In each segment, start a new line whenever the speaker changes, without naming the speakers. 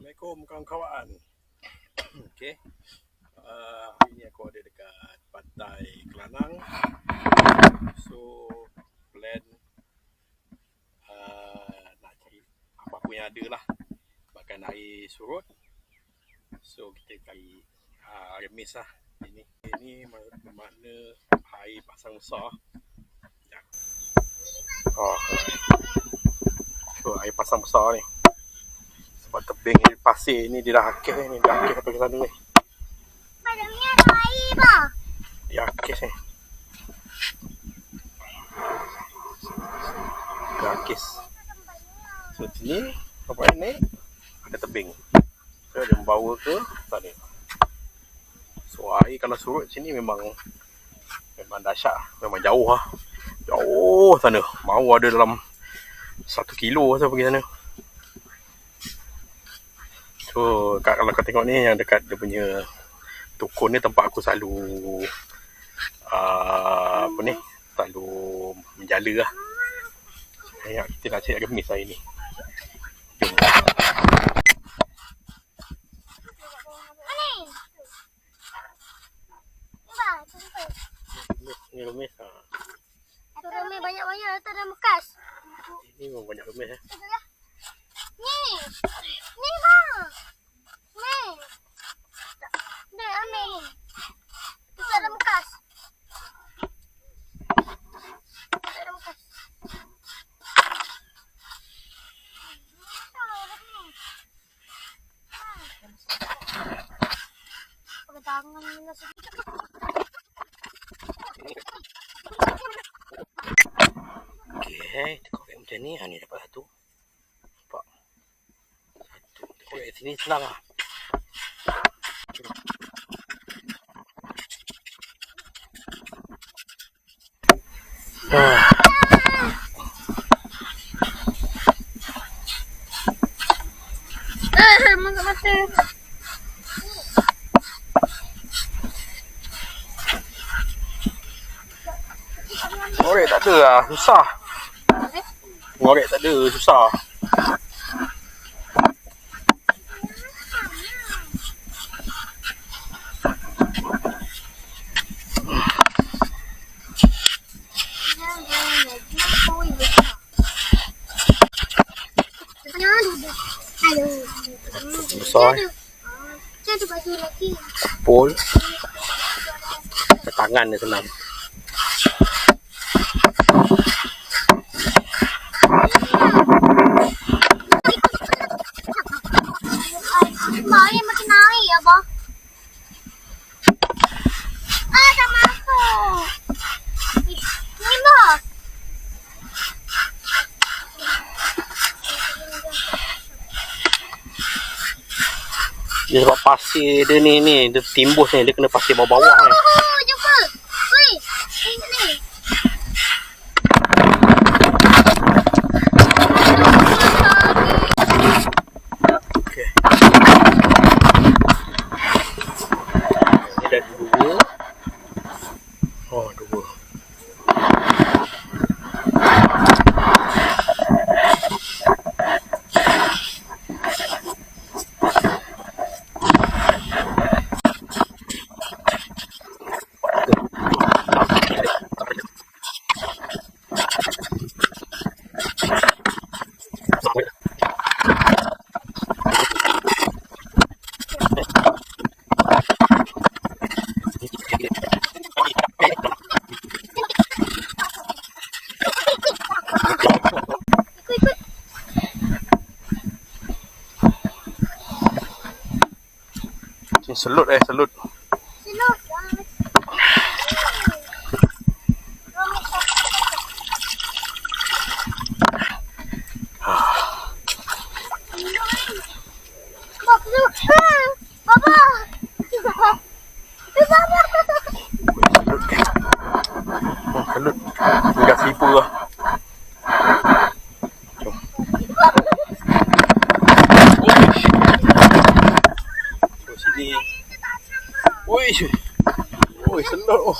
Assalamualaikum kawan-kawan. Okey. Hari ni aku ada dekat pantai Kelanang. So plan nak cari apa-apa yang ada lah. Bahkan air surut. So kita cari remis lah. Ini makna air pasang besar. Ya. So air pasang besar ni. Sebab tebing ni pasir ni dia dah akis ni. Dia akis sampai ke sana ni.
Padamnya ada air bah.
Dia akis ni. Dia akis. So sini apa ni? Ada tebing. So dia membawa ke sana. So air kalau surut sini memang dahsyat. Memang jauh lah. Jauh sana. Mau ada dalam 1 kilo saya pergi sana. So kalau kau tengok ni yang dekat dia punya tukun ni tempat aku selalu selalu menjala lah. Kita nak cari remis hari ni. Jom. Ni remis lah.
Remis banyak-banyak letak dalam bekas.
Ini memang banyak remis
Ni bang. Ni. Dah ambil ni. Letak dalam bekas. Letak dalam bekas. Pakai tangan ni lah sedikit.
Okay, korek macam ni. Ni dapat satu. Nampak? Satu. Korek sini senang lah.
Mata.
Korek tak ada lah. Susah. Korek tak ada. Susah. Besar
Ada baju lagi.
pol tangan dia senang.
Air makin naik ya bang. Dah masuk. Ni bang.
Dia sebab pasir dia ni dia timbus ni, dia kena pasir bawah-bawah ni.
Jumpa. Oi. Ni.
Okey. Ni dah 2. Oh, 2. Selut selut.
Selut. Baba.
Selut. Tinggal sipu lah. Jom. Terus sini. Oi. Oi, selut.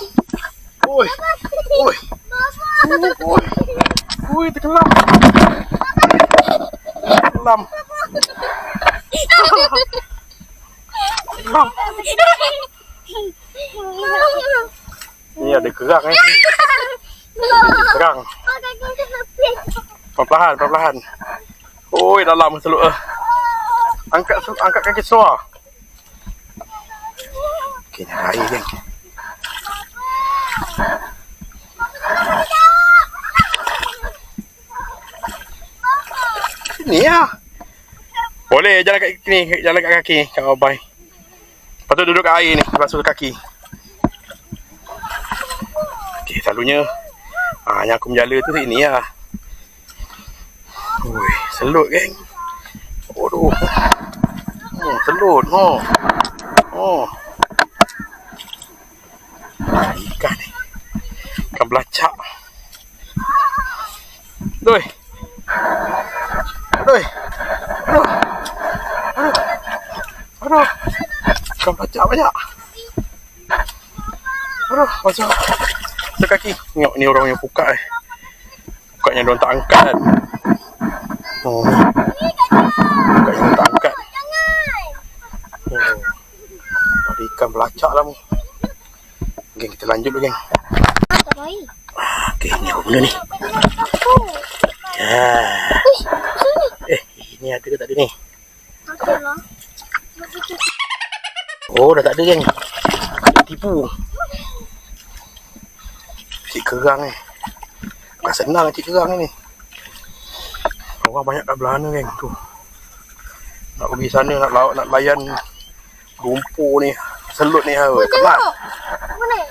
Oi. Oi. Oi. Oi, tenggelam. Tenggelam. Ni ada kerang ni. Kerang. Perlahan. Oi, dalam seluk. Angkat kaki suar. Okey, nak air kan. Ni ya. Boleh jalan kat sini, jalan kat kaki, kat abai. Lepas tu duduk kat air ni, basuh kaki. Okey, selalunya yang aku menjala tu sini lah. Ui, selut geng. Aduh. Selut. Ikan ni. Ikan belacak. Aduh. Ikan belacak banyak. Masuk kaki. Tengok ni orang yang buka ni. Bukanya diorang tak angkat kan. Bukanya diorang tak angkat. Ada ikan belacak lah mu. Geng, kita lanjut dulu geng. Okey, ni apa benda ni? Ini ada ke tak ada ni? Oh, dah tak ada geng. Tipu. Cik kerang ni. Bukan senang cik kerang ni. Orang banyak kat belah sana geng tu. Nak pergi sana nak layan lumpur ni. Selut ni hawa. Kelat.
Mana?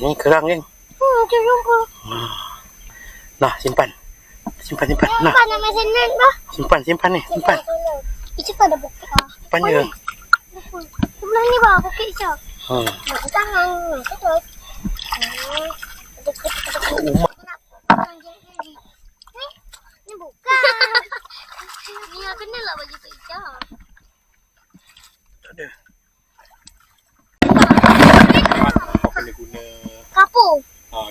Ni kerang geng.
Jumpa.
Nah, simpan. Nah.
Apa nama senang dah?
Simpan ni, simpan.
Icik ada buka.
Simpan je.
Sebelah ni bah, bukit Icik. Tangan. Terus. Ni bukan. Ni yang kenalah baju Kak Icik.
Tak ada. Kena guna
Kapur.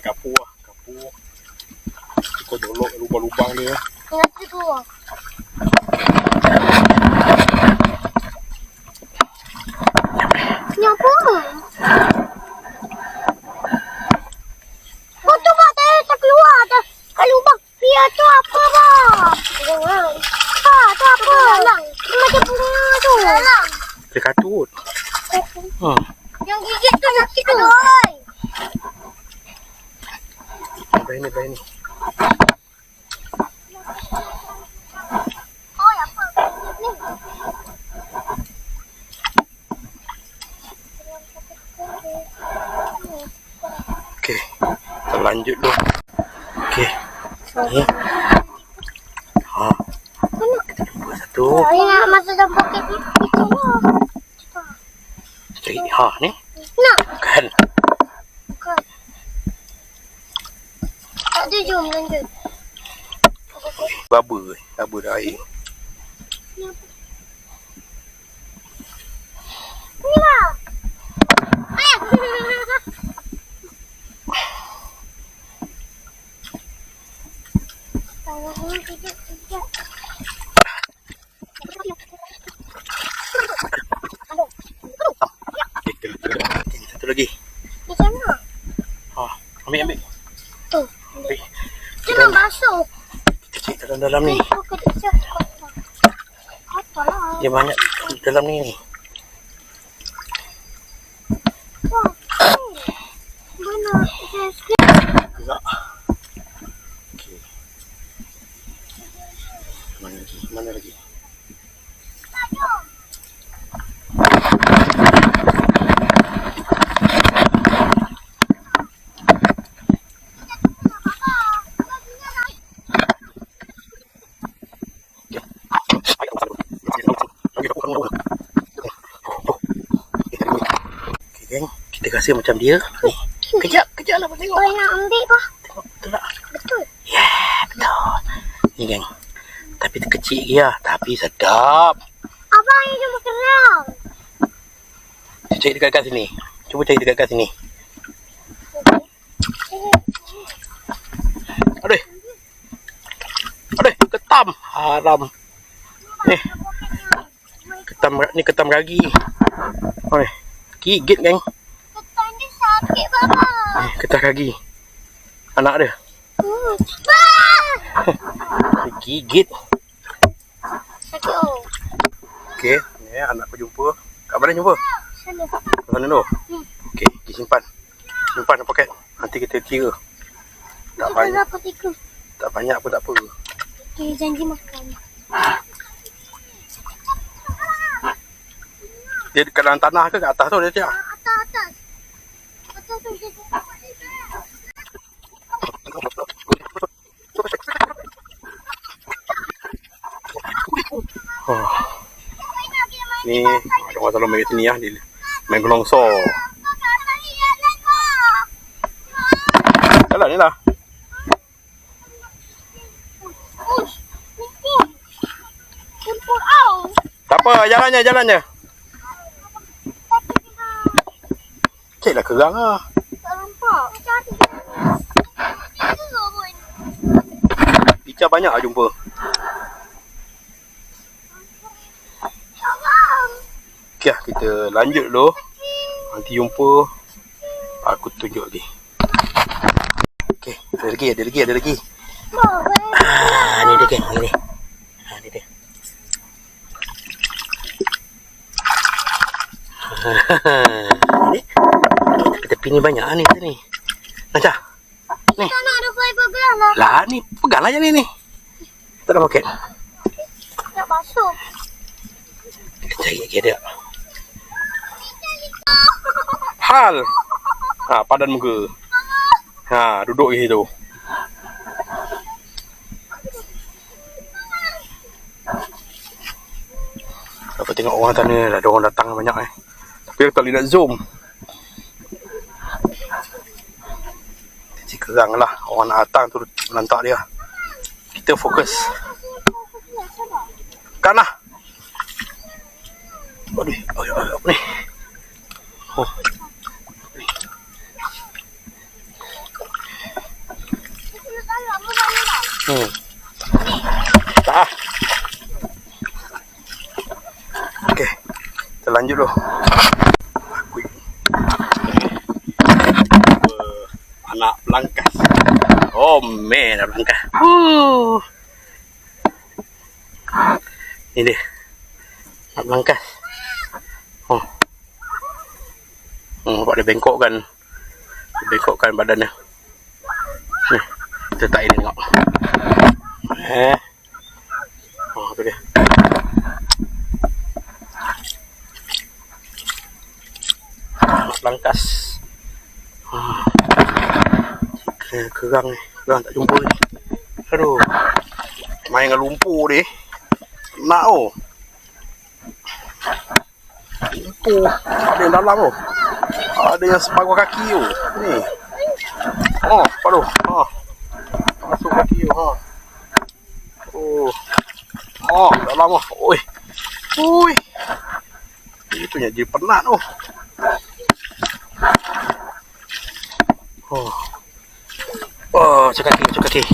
Kapur lah. Kapur. Kau dolok lubang-lubang dia.
Nanti keluar. Ni apa? Oh tu bak tak keluar dah. Kat lubang. Dia tu apa bang? Tu apa? Dia macam bunga tu.
Dia katut.
Yang gigit tu sakit tu.
Baik ni.
Oh, apa? Ni.
Okey. Kita lanjut dulu. Okey. Ni. Kita jumpa satu.
Saya nak masuk dalam poket ni. Itu lah.
Cari ni.
Nak.
Bukan.
Tak ada, jom lanjut.
Baba dah air.
Ni lah. Ayah. Tangan ni kejap.
Satu lagi.
Macam mana?
Ambil.
Tu.
Ambil.
Jangan basuh.
Kita cek dalam ni.
Kotor lah.
Dia banyak dalam ni.
Mana?
Gerak. Okey. Mana lagi? Okey geng, kita rasa macam dia. Ni. Kejap lah tengok.
Oh, nak ambil bah.
Tengok betul tak?
Betul.
Ya, betul. Ni geng. Tapi kecil dia. Tapi sedap.
Abang yang cuma kerang.
Cari dekat sini. Cuba cari dekat sini. Aduh. Aduh, ketam. Haram. Ketam ragi. Oi, gigit geng.
Ketam dia sakit baba.
Ketam ragi. Anak dia. Gigit.
Sakit oh.
Okey, ni anak aku jumpa. Kat mana jumpa?
Sana.
Sana dulu. Okey, pergi simpan. Simpan dalam poket. Nanti kita kira. Tak
Kita
banyak.
dapat ikut.
Tak banyak pun tak apa.
Okay, janji makan.
Dia dekat dalam tanah ke kat atas tu dia cak?
Atas. Atas tu dia.
Oh. Ni ada orang selalu main kat sini lah. Dia main gelongsor. Jalan ni lah.
Kumpul au.
Tak apa, jalan je. Cik lah kerang lah.
Tak nampak.
Pica banyak lah jumpa. Okey lah, kita lanjut dulu. Nanti jumpa. Aku tunjuk lagi. Okey, ada lagi. Ni dia geng, ni. Ni dia. Ni. Tepi ni banyak ni sini. Macam. Ni.
Tak nak ada fiberglass lah.
Lah ni peganglah je ni. Tak ada poket.
Nak basuh.
Kita cari lagi ada. Hal. Padan muka. Duduk di situ. Apa tengok orang sana, ada orang datang banyak Tapi aku tak boleh nak zoom. Cik kerang lah. Orang nak datang tu melantak dia. Kita fokus. Kan lah. Aduh, apa ni? Oh. Tak. Okey. Kita lanjut dulu. Anak belangkas. Oh man, anak belangkas. Ini dia. Anak belangkas. Nampak dia bengkokkan. Dia bengkokkan badannya. Ni. Kita tak ini tengok. Tu dia. Anak belangkas. Kerang ni. Kerang tak jumpa ni. Aduh. Main dengan lumpur ni. Nak oh. Lumpur. Ada yang dalam oh. Ada yang separuh kaki tu. Ni. Paruh. Masuk kaki tu. Dalam oh. Oi. Itu nya jadi penat tu. Cek kaki. Ada licin.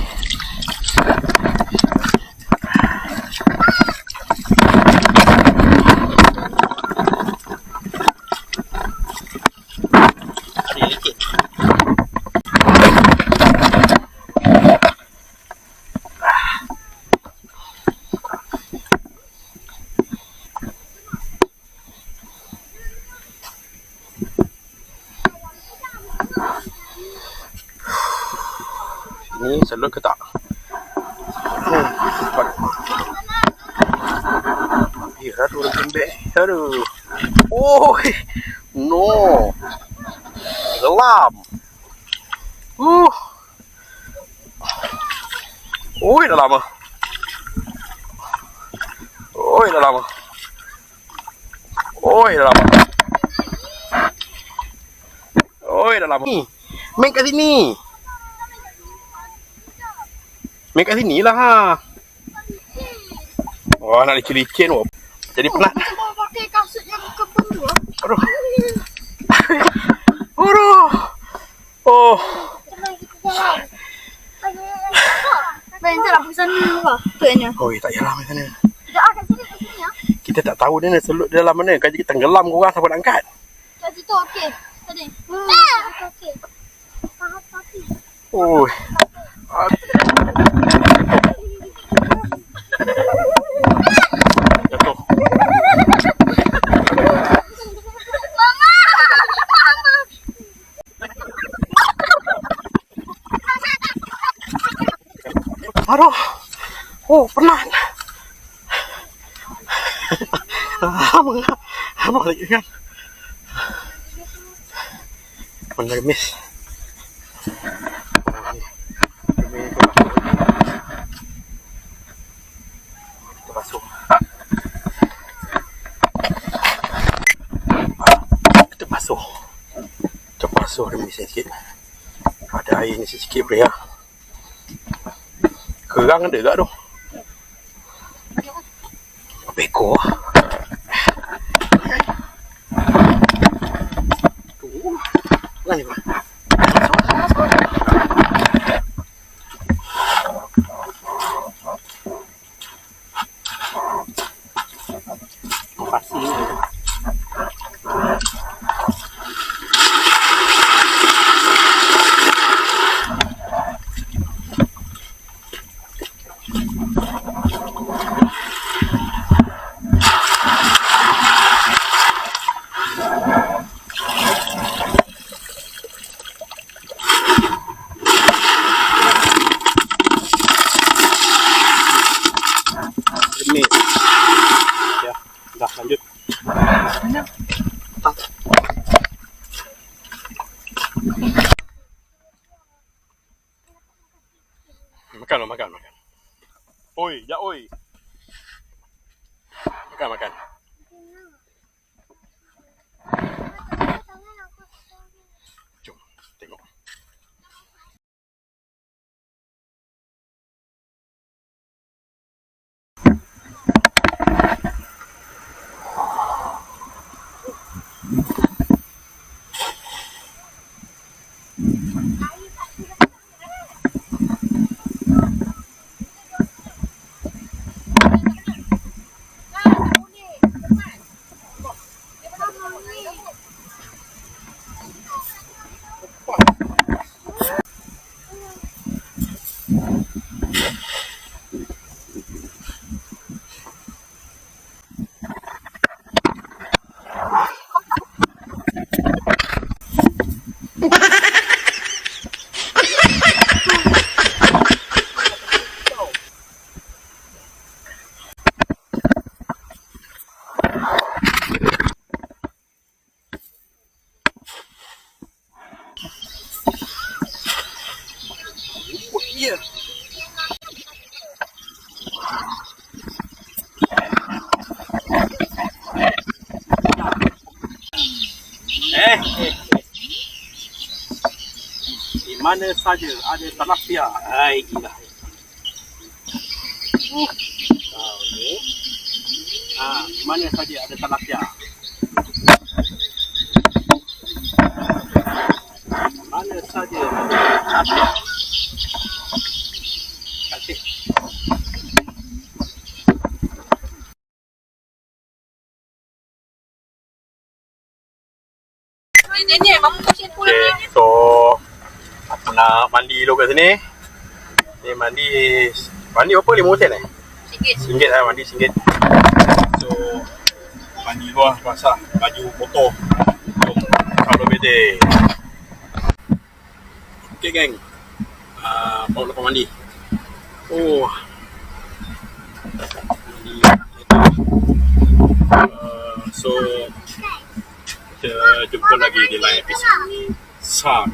Ni selur ke tak? Aduh, lembek. Aduh. No. Gelam. Dah lama. Dah lama. Main kat sini. Main kat sini lah Wah, nak licin-licin. Oh. Jadi penat.
Mau pakai kasut yang kebun tu.
Aduh. Aduh. Oh.
Bayang tak nak pergi sana ke? Tuannya.
Oh, tak payahlah main sana.
Tidak kat sini ya.
Kita tak tahu dia nak selut di dalam mana. Kan kita tenggelam korang siapa nak angkat.
Kat situ okey. Tadi. Okey. Faham tapi.
Oh. Jatuh. Aduh. Oh, penat. Abang lagi kan. Mana gemis. Kita basuh. Kita basuh. Kita basuh demi sikit. Ada air ni sikit boleh lah. Kerang ada tak tu? Beko. Tu. Mana ni? Pasir. Ya, dah lanjut. Makan. Oi, ya oi. Makan. Jom, tengok. Iya. Di mana saja ada tilapia. Hai, gila. Ni. Di mana saja ada tilapia. Mana saja ada tilapia. Cantik. Okay, so aku nak mandi dulu kat sini. Ni mandi berapa? 5 sen RM1 lah, mandi RM1. So mandi luar basah baju motor. Jom kalau bede. Okay geng, baru lepas mandi. Oh, mandi. So kita jumpa lagi di lain episod. Sam.